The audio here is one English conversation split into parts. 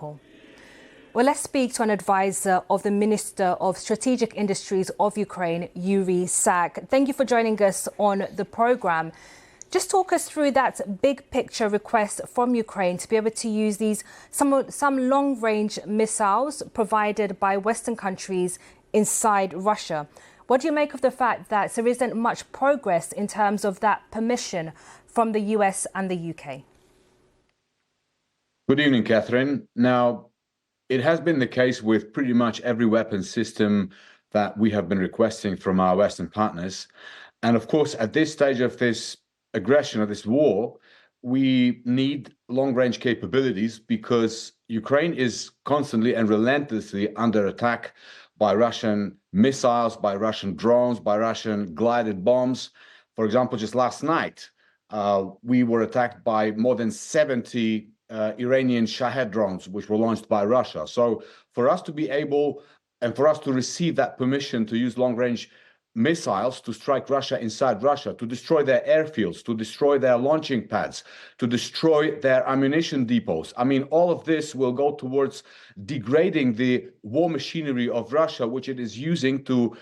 Well, let's speak to an advisor of the Minister of Strategic Industries of Ukraine, Yuriy Sak. Thank you for joining us on the programme. Just talk us through that big picture request from Ukraine to be able to use some long-range missiles provided by Western countries inside Russia. What do you make of the fact that there isn't much progress in terms of that permission from the US and the UK? Good evening, Catherine. Now, it has been the case with pretty much every weapon system that we have been requesting from our Western partners. And of course, at this stage of this aggression, of this war, we need long-range capabilities because Ukraine is constantly and relentlessly under attack by Russian missiles, by Russian drones, by Russian glided bombs. For example, just last night, we were attacked by more than 70 Iranian Shahed drones, which were launched by Russia. So for us to be able and for us to receive that permission to use long-range missiles to strike Russia inside Russia, to destroy their airfields, to destroy their launching pads, to destroy their ammunition depots. I mean, all of this will go towards degrading the war machinery of Russia, which it is using to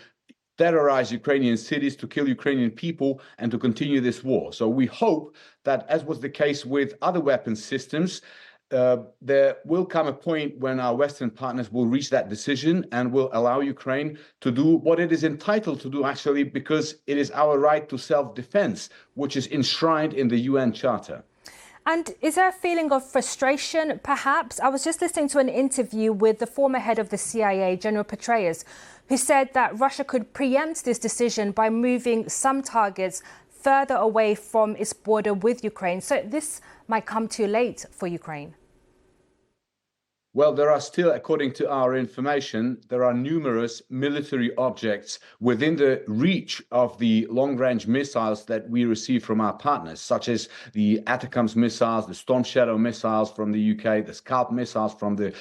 terrorize Ukrainian cities, to kill Ukrainian people, and to continue this war. So we hope that, as was the case with other weapons systems, there will come a point when our Western partners will reach that decision and will allow Ukraine to do what it is entitled to do, actually, because it is our right to self-defense, which is enshrined in the UN Charter. And is there a feeling of frustration, perhaps? I was just listening to an interview with the former head of the CIA, General Petraeus, who said that Russia could preempt this decision by moving some targets further away from its border with Ukraine. So this might come too late for Ukraine. Well, there are still, according to our information, there are numerous military objects within the reach of the long-range missiles that we receive from our partners, such as the ATACMS missiles, the Storm Shadow missiles from the UK, the Scalp missiles from the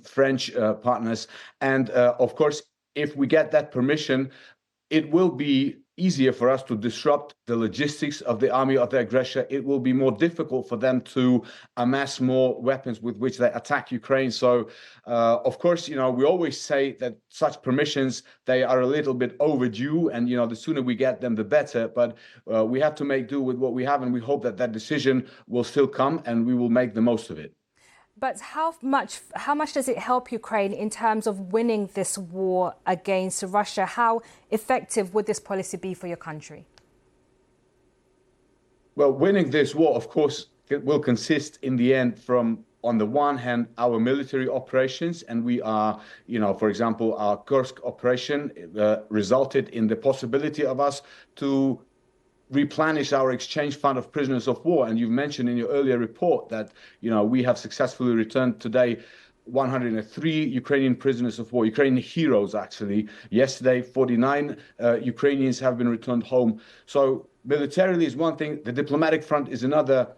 French partners. And of course, if we get that permission, it will be easier for us to disrupt the logistics of the army of the aggressor. It will be more difficult for them to amass more weapons with which they attack Ukraine. So, of course, we always say that such permissions, they are a little bit overdue, and, the sooner we get them, the better. But we have to make do with what we have, and we hope that that decision will still come, and we will make the most of it. But how much does it help Ukraine in terms of winning this war against Russia? How effective would this policy be for your country? Well, winning this war, of course, it will consist in the end from, on the one hand, our military operations. And we are, for example, our Kursk operation resulted in the possibility of us to replenish our exchange fund of prisoners of war. And you've mentioned in your earlier report that, we have successfully returned today 103 Ukrainian prisoners of war, Ukrainian heroes, actually. Yesterday, 49 Ukrainians have been returned home. So militarily is one thing. The diplomatic front is another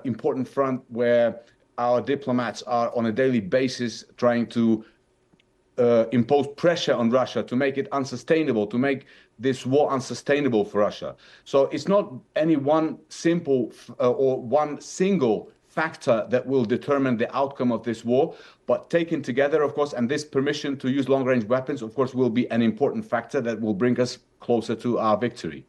important front where our diplomats are on a daily basis trying to impose pressure on Russia to make it unsustainable, to make this war unsustainable for Russia. So it's not any one simple or one single factor that will determine the outcome of this war, but taken together, of course, and this permission to use long-range weapons, of course, will be an important factor that will bring us closer to our victory.